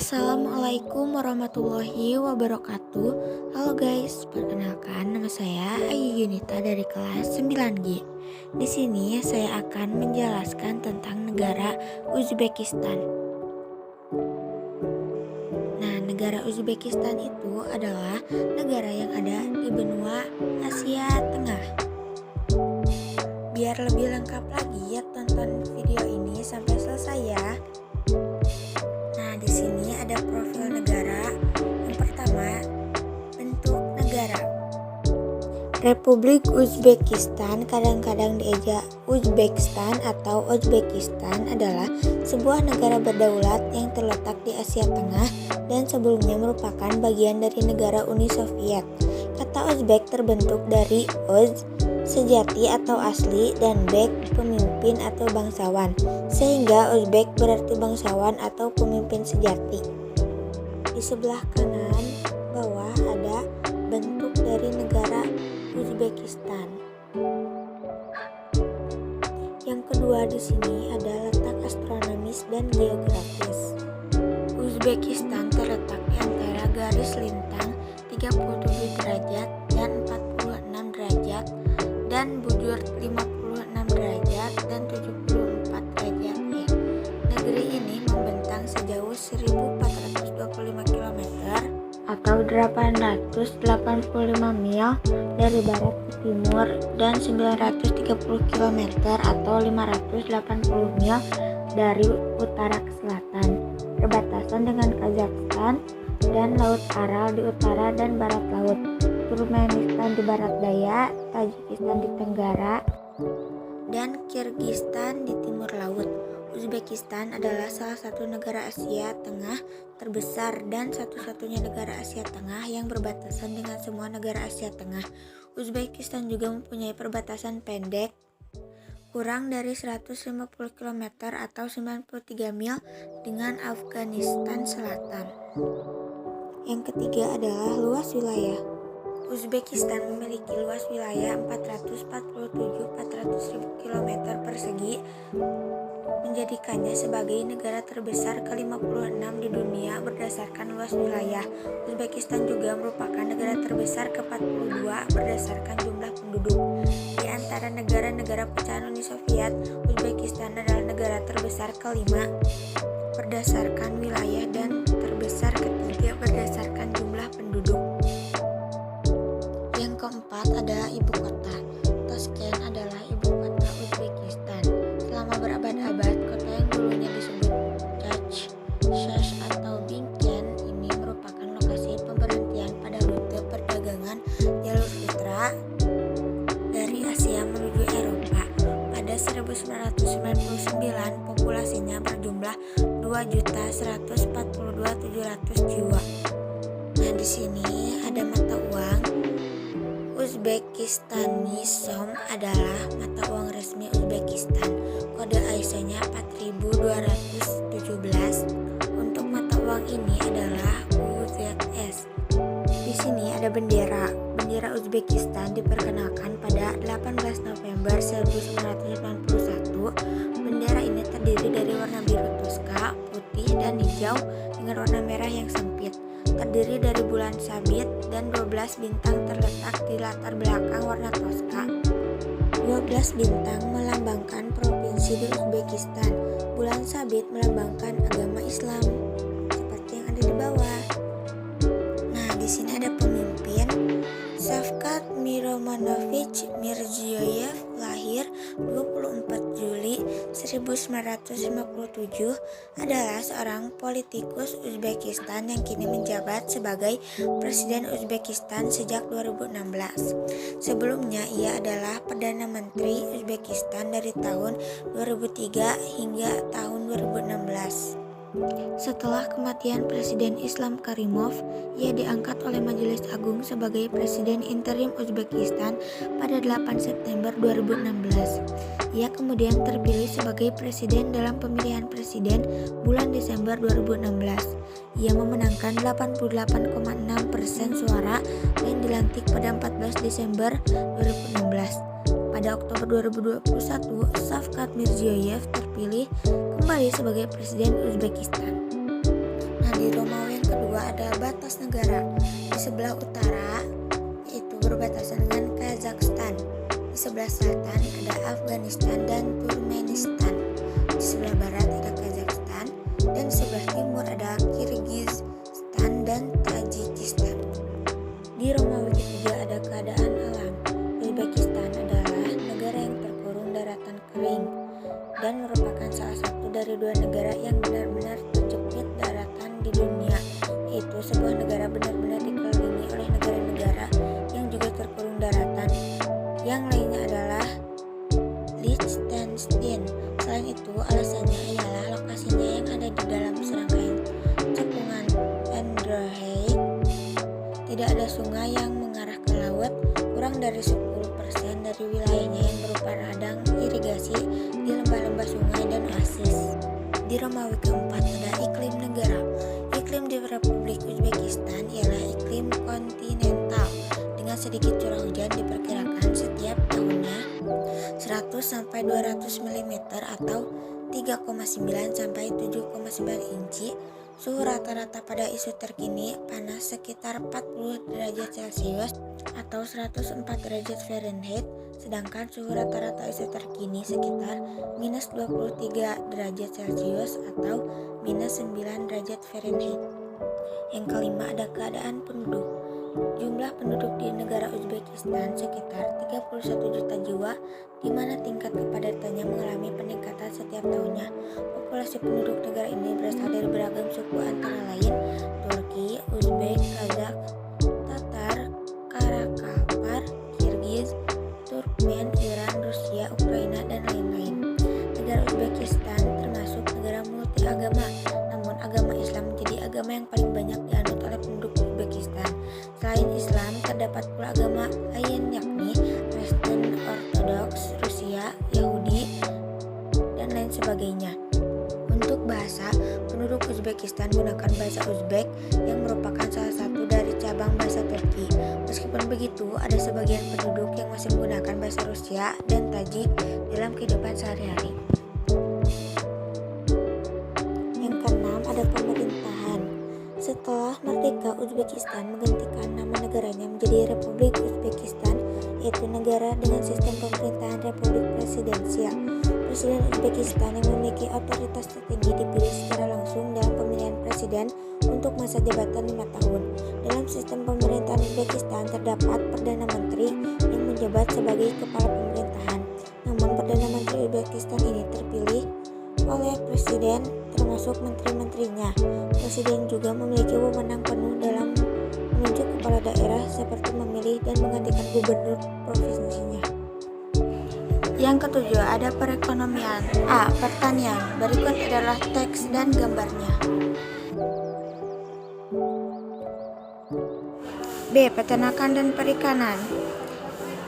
Assalamualaikum warahmatullahi wabarakatuh. Halo guys, perkenalkan nama saya Ayu Yunita dari kelas 9G. Di sini saya akan menjelaskan tentang negara Uzbekistan. Nah, negara Uzbekistan itu adalah negara yang ada di benua Asia Tengah. Biar lebih lengkap lagi ya, tonton video ini sampai selesai ya. Di sini ada profil negara. Yang pertama, bentuk negara. Republik Uzbekistan, kadang-kadang diejak Uzbekistan atau Uzbekistan, adalah sebuah negara berdaulat yang terletak di Asia Tengah dan sebelumnya merupakan bagian dari negara Uni Soviet. Kata Uzbek terbentuk dari Uz, sejati atau asli, dan bek, pemimpin atau bangsawan, sehingga Uzbek berarti bangsawan atau pemimpin sejati. Di sebelah kanan bawah ada bentuk dari negara Uzbekistan. Yang kedua di sini ada letak astronomis dan geografis. Uzbekistan terletak di antara garis lintang 37 derajat dan 46 derajat dan bujur 56 derajat dan 74 derajat. Negeri ini membentang sejauh 1425 km atau 885 mil dari barat ke timur dan 930 km atau 580 mil dari utara ke selatan. Berbatasan dengan Kazakhstan dan Laut Aral di utara dan barat laut, Turkmenistan di barat daya, Tajikistan di tenggara, dan Kirgistan di timur laut. Uzbekistan adalah salah satu negara Asia Tengah terbesar dan satu-satunya negara Asia Tengah yang berbatasan dengan semua negara Asia Tengah. Uzbekistan juga mempunyai perbatasan pendek kurang dari 150 km atau 93 mil dengan Afghanistan Selatan. Yang ketiga adalah luas wilayah. Uzbekistan memiliki luas wilayah 447.400 km persegi, menjadikannya sebagai negara terbesar ke-56 di dunia berdasarkan luas wilayah. Uzbekistan juga merupakan negara terbesar ke-42 berdasarkan jumlah penduduk. Di antara negara-negara pecahan Uni Soviet, Uzbekistan adalah negara terbesar ke-5 berdasarkan wilayah dan terbesar ketiga berdasarkan jumlah penduduk. Yang keempat ada ibu kota. Tashkent adalah ibu kota Uzbekistan. Selama berabad-abad, kota yang dulunya disebut Shash atau Bingken ini merupakan lokasi pemberhentian pada rute perdagangan jalur sutra dari Asia menuju Eropa. Pada 1999, populasinya berjumlah 2.142.700 jiwa. Nah, di sini ada mata uang. Uzbekistani Som adalah mata uang resmi Uzbekistan. Kode ISO-nya 4217. Untuk mata uang ini adalah UZS. Di sini ada bendera. Bendera Uzbekistan diperkenalkan pada 18 November 1991. Bendera ini terdiri dari warna biru toska, putih, dan hijau dengan warna merah yang sempit. Terdiri dari bulan sabit dan 12 bintang terletak di latar belakang warna toska. 12 bintang melambangkan provinsi di Uzbekistan. Bulan sabit melambangkan agama Islam, seperti yang ada di bawah. Nah, di sini ada pemimpin. Shavkat Miromonovich Mirziyoyev lahir 24 Juli 1957, adalah seorang politikus Uzbekistan yang kini menjabat sebagai Presiden Uzbekistan sejak 2016. Sebelumnya ia adalah Perdana Menteri Uzbekistan dari tahun 2003 hingga tahun 2016. Setelah kematian Presiden Islam Karimov, ia diangkat oleh Majelis Agung sebagai Presiden Interim Uzbekistan pada 8 September 2016. Ia kemudian terpilih sebagai Presiden dalam pemilihan Presiden bulan Desember 2016. Ia memenangkan 88,6% suara dan dilantik pada 14 Desember 2016. Pada Oktober 2021, Shavkat Mirziyoyev terpilih kembali sebagai Presiden Uzbekistan. Nah, di Romawi yang kedua ada batas negara. Di sebelah utara yaitu berbatasan dengan Kazakhstan. Di sebelah selatan ada Afghanistan dan Turkmenistan. Di sebelah barat ada Kazakhstan dan di sebelah timur ada Kirgizistan dan Tajikistan. Di Romawi ketiga ada keadaan alam. Uzbekistan adalah negara yang terkurung daratan kering dan merupakan salah satu dari dua negara yang benar-benar terjepit daratan di dunia, yaitu sebuah negara benar-benar dikelilingi oleh negara-negara yang juga terkurung daratan. Yang lainnya adalah Liechtenstein. Selain itu, alasannya ialah lokasinya yang ada di dalam serangkaian cekungan Andrei. Tidak ada sungai yang mengarah ke laut. Kurang dari 10% dari wilayahnya yang berupa ladang irigasi di lembah-lembah sungai dan oasis. Di Romawi keempat ada iklim negara. Iklim di Republik Uzbekistan ialah iklim kontinental dengan sedikit curah hujan diperkirakan setiap tahunnya 100-200 mm atau 3,9-7,9 inci. Suhu rata-rata pada isu terkini panas sekitar 40 derajat Celcius atau 104 derajat Fahrenheit, sedangkan suhu rata-rata isu terkini sekitar minus 23 derajat Celcius atau minus 9 derajat Fahrenheit. Yang kelima ada keadaan penduduk. Jumlah penduduk di negara Uzbekistan sekitar 31 juta jiwa, di mana tingkat kepadatannya mengalami peningkatan setiap tahunnya. Populasi penduduk negara ini berasal dari beragam suku antara lain Turki, Uzbek, Kazakh, Tatar, Karakapar, Kirgiz, Turkmen, Iran, Rusia, Ukraina, dan lain-lain. Negara Uzbekistan termasuk negara multi agama, namun agama Islam menjadi agama yang paling banyak dianut oleh penduduk Uzbekistan. Selain Islam, terdapat pula agama lain yakni Kristen Ortodoks, Rusia, Yahudi, dan lain sebagainya. Untuk bahasa, penduduk Uzbekistan menggunakan bahasa Uzbek yang merupakan salah satu dari cabang bahasa Turki. Meskipun begitu, ada sebagian penduduk yang masih menggunakan bahasa Rusia dan Tajik dalam kehidupan sehari-hari. Yang keenam ada pemerintahan. Setelah merdeka, Uzbekistan menggantikan nama negaranya menjadi Republik Uzbekistan, yaitu negara dengan sistem pemerintahan republik presidensial. Presiden Uzbekistan yang memiliki otoritas tertinggi dipilih secara langsung dalam pemilihan presiden untuk masa jabatan 5 tahun. Dalam sistem pemerintahan Uzbekistan terdapat Perdana Menteri yang menjabat sebagai kepala pemerintahan. Namun Perdana Menteri Uzbekistan ini terpilih oleh presiden termasuk menteri-menterinya. Presiden juga memiliki wewenang penuh dalam menunjuk kepala daerah seperti memilih dan menggantikan gubernur provinsinya. Yang ketujuh ada perekonomian. A. Pertanian. Berikut adalah teks dan gambarnya. B. Peternakan dan perikanan.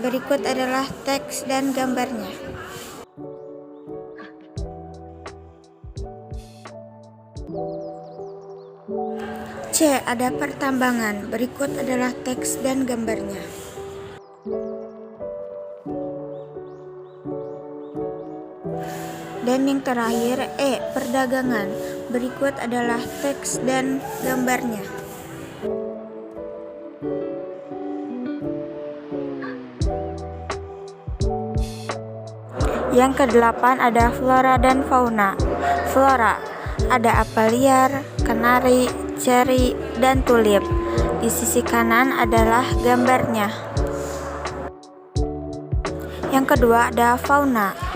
Berikut adalah teks dan gambarnya. C. Ada pertambangan. Berikut adalah teks dan gambarnya. Dan yang terakhir E. Perdagangan. Berikut adalah teks dan gambarnya. Yang kedelapan ada flora dan fauna. Flora, ada apel liar, kenari, ceri, dan tulip. Di sisi kanan adalah gambarnya. Yang kedua ada fauna.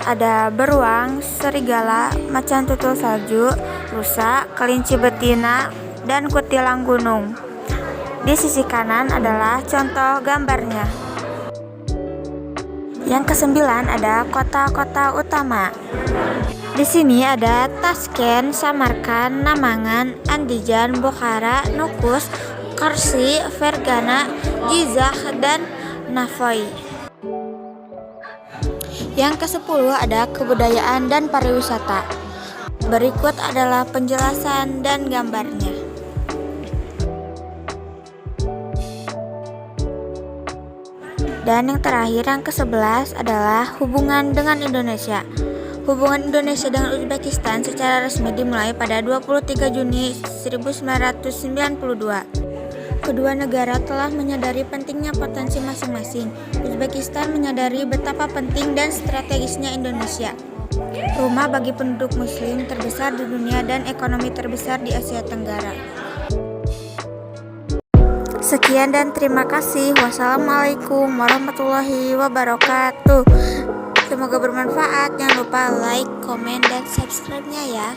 Ada beruang, serigala, macan tutul salju, rusa, kelinci betina, dan kutilang gunung. Di sisi kanan adalah contoh gambarnya. Yang kesembilan ada kota-kota utama. Di sini ada Tashkent, Samarkand, Namangan, Andijan, Bukhara, Nukus, Karsi, Fergana, Jizah, dan Navoy. Yang ke-10 ada kebudayaan dan pariwisata. Berikut adalah penjelasan dan gambarnya. Dan yang terakhir yang ke-11 adalah hubungan dengan Indonesia. Hubungan Indonesia dengan Uzbekistan secara resmi dimulai pada 23 Juni 1992. Kedua negara telah menyadari pentingnya potensi masing-masing. Uzbekistan menyadari betapa penting dan strategisnya Indonesia, rumah bagi penduduk Muslim terbesar di dunia dan ekonomi terbesar di Asia Tenggara. Sekian dan terima kasih. Wassalamualaikum warahmatullahi wabarakatuh. Semoga bermanfaat. Jangan lupa like, komen, dan subscribe-nya ya.